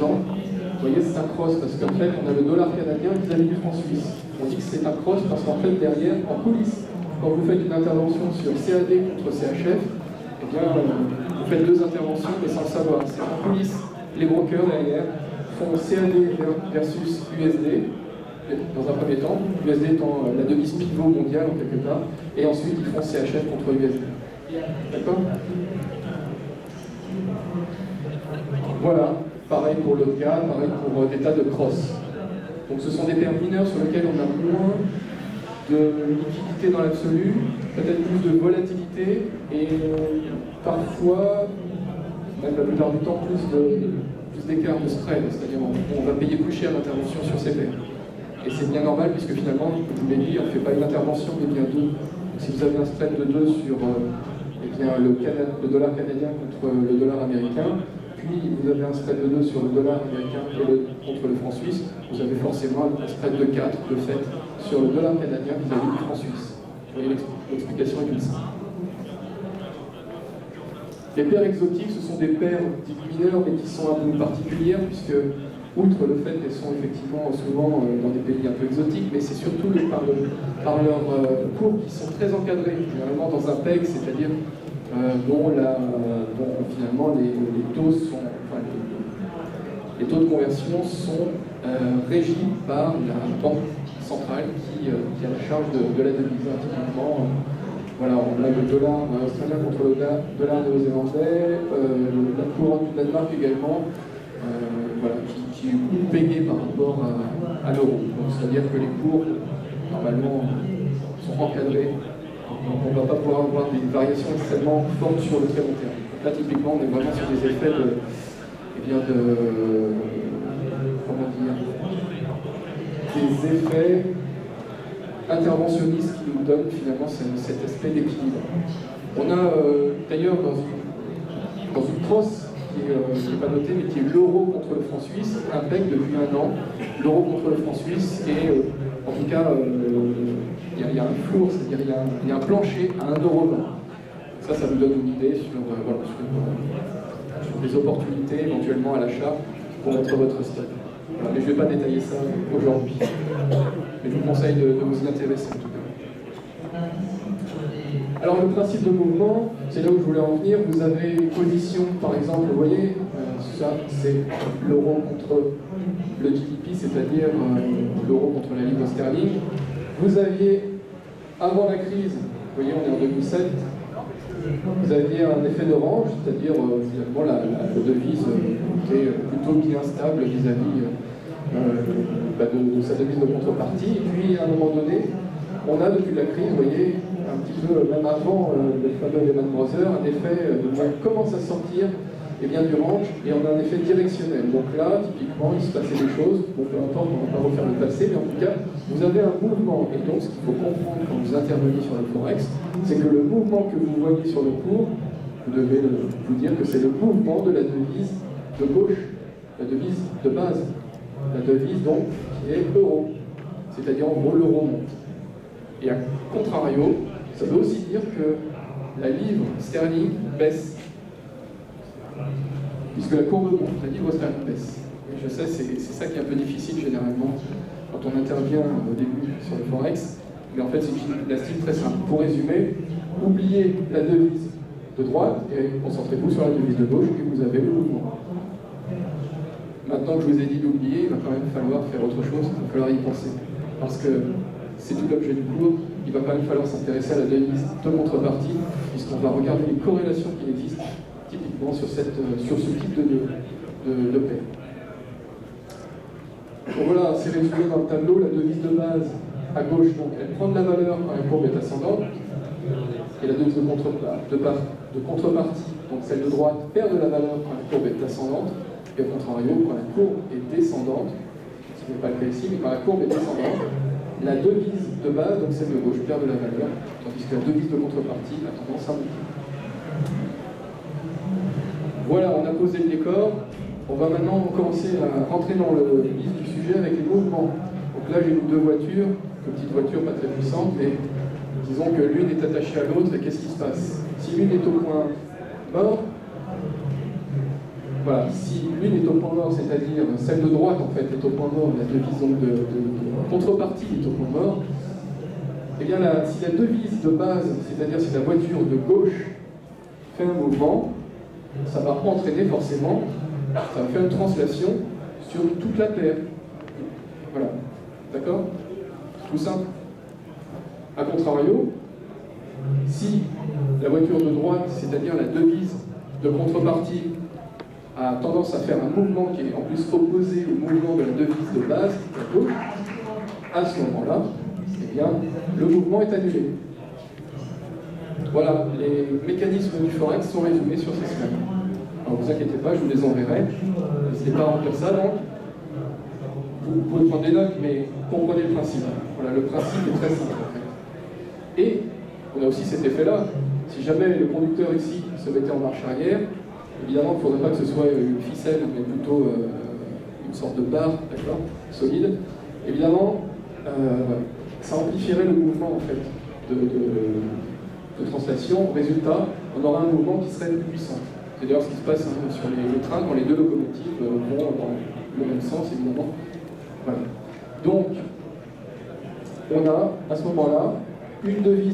dedans. Vous voyez, c'est un cross parce qu'en fait, on a le dollar canadien vis-à-vis du franc suisse. On dit que c'est un cross parce qu'en fait, derrière, en coulisses, quand vous faites une intervention sur CAD contre CHF, eh bien, vous faites deux interventions mais sans le savoir. C'est en coulisses, les brokers derrière font CAD versus USD, dans un premier temps, USD étant la devise pivot mondiale en quelque part, et ensuite ils font CHF contre USD. D'accord? Voilà, pareil pour l'autre cas, pareil pour des tas de cross. Donc ce sont des paires mineures sur lesquelles on a moins de liquidité dans l'absolu, peut-être plus de volatilité, et parfois, même la plupart du temps, plus d'écart de spread, c'est-à-dire on va payer plus cher l'intervention sur ces paires. Et c'est bien normal puisque finalement, comme je vous l'ai dit, on ne fait pas une intervention mais bien deux. Donc, si vous avez un spread de 2 sur eh bien, le dollar canadien contre le dollar américain, puis vous avez un spread de 2 sur le dollar américain et contre le franc suisse, vous avez forcément un spread de 4 de fait sur le dollar canadien vis-à-vis du franc suisse. Vous voyez, l'explication est comme ça. Les paires exotiques, ce sont des paires dites mineures mais qui sont un peu particulières puisque outre le fait qu'elles sont effectivement souvent dans des pays un peu exotiques, mais c'est surtout par leur cours qui sont très encadrés, généralement dans un PEG, c'est-à-dire dont finalement les taux de conversion sont régis par la banque centrale qui a la charge de la devise. Typiquement, voilà, on a le dollar australien contre le dollar néo-zélandais, la couronne du Danemark également. Voilà, qui est payé par rapport à l'euro. C'est-à-dire que les cours, normalement, sont encadrés. Donc on ne va pas pouvoir avoir des variations extrêmement fortes sur le très long terme. Donc là, typiquement, on est vraiment sur des effets comment dire, des effets interventionnistes qui nous donnent finalement cet aspect d'équilibre. On a d'ailleurs dans une crosse qui n'est pas noté, mais qui est l'euro contre le franc suisse, un PEG depuis un an, l'euro contre le franc suisse, et en tout cas, il y a un floor, c'est-à-dire il y a un plancher à 1,20 €. Ça vous donne une idée sur des opportunités éventuellement à l'achat pour mettre votre stock. Voilà, mais je ne vais pas détailler ça aujourd'hui. Mais je vous conseille de vous y intéresser en tout cas. Alors le principe de mouvement, c'est là où je voulais en venir. Vous avez une position, par exemple, vous voyez, ça c'est l'euro contre le GBP, c'est-à-dire l'euro contre la livre sterling. Vous aviez, avant la crise, vous voyez, on est en 2007, vous aviez un effet d'orange, c'est-à-dire finalement la devise était plutôt bien stable vis-à-vis de sa devise de contrepartie. Et puis à un moment donné, on a depuis la crise, vous voyez, un petit peu, même avant le fameux Lehman Brothers, un effet on commence à sortir du range et on a un effet directionnel. Donc là, typiquement, il se passait des choses, bon, peu importe, on ne va pas refaire le passé, mais en tout cas, vous avez un mouvement. Et donc, ce qu'il faut comprendre quand vous intervenez sur le Forex, c'est que le mouvement que vous voyez sur le cours, vous devez vous dire que c'est le mouvement de la devise de gauche, la devise de base, la devise donc qui est euro. C'est-à-dire, en gros, l'euro monte. Et à contrario, ça veut aussi dire que la livre sterling baisse. Puisque la courbe monte, la livre sterling baisse. Et je sais, c'est ça qui est un peu difficile généralement quand on intervient au début sur le Forex. Mais en fait, c'est une gymnastique très simple. Pour résumer, oubliez la devise de droite et concentrez-vous sur la devise de gauche et vous avez le mouvement. Maintenant que je vous ai dit d'oublier, il va quand même falloir faire autre chose, il va falloir y penser. Parce que c'est tout l'objet du cours, il va quand même falloir s'intéresser à la devise de contrepartie, puisqu'on va regarder les corrélations qui existent typiquement sur ce type de paire. Donc voilà, c'est résumé dans le tableau, la devise de base à gauche, donc elle prend de la valeur quand la courbe est ascendante, et la devise de contrepartie, donc celle de droite, perd de la valeur quand la courbe est ascendante, et au contrario, quand la courbe est descendante, ce n'est pas le cas ici, mais quand la courbe est descendante, la devise de base, donc celle de gauche, perd de la valeur, tandis que la devise de contrepartie a tendance à monter. Voilà, on a posé le décor. On va maintenant commencer à rentrer dans le vif du sujet avec les mouvements. Donc là, j'ai deux voitures, deux petites voitures pas très puissantes, mais disons que l'une est attachée à l'autre, et qu'est-ce qui se passe? Si l'une est au point mort, voilà, si l'une est au point mort, c'est-à-dire celle de droite en fait est au point mort, la devise donc de contrepartie est au point mort, eh bien si la devise de base, c'est-à-dire si la voiture de gauche fait un mouvement, ça va entraîner forcément, ça va faire une translation sur toute la paire. Voilà, d'accord? Tout simple. A contrario, si la voiture de droite, c'est-à-dire la devise de contrepartie, a tendance à faire un mouvement qui est en plus opposé au mouvement de la devise de base, la gauche, à ce moment-là, eh bien, le mouvement est annulé. Voilà, les mécanismes du forex sont résumés sur ces slides. Alors ne vous inquiétez pas, je vous les enverrai. N'hésitez pas à remplir ça, donc. Vous pouvez prendre des notes, mais comprenez le principe. Voilà, le principe est très simple, en fait. Et on a aussi cet effet-là. Si jamais le conducteur ici se mettait en marche arrière, évidemment, il ne faudrait pas que ce soit une ficelle, mais plutôt une sorte de barre, d'accord, solide. Évidemment, ça amplifierait le mouvement, en fait, de translation. Résultat, on aura un mouvement qui serait plus puissant. C'est d'ailleurs ce qui se passe sur les trains quand les deux locomotives vont dans le même sens, évidemment. Voilà. Donc, on a, à ce moment-là, une devise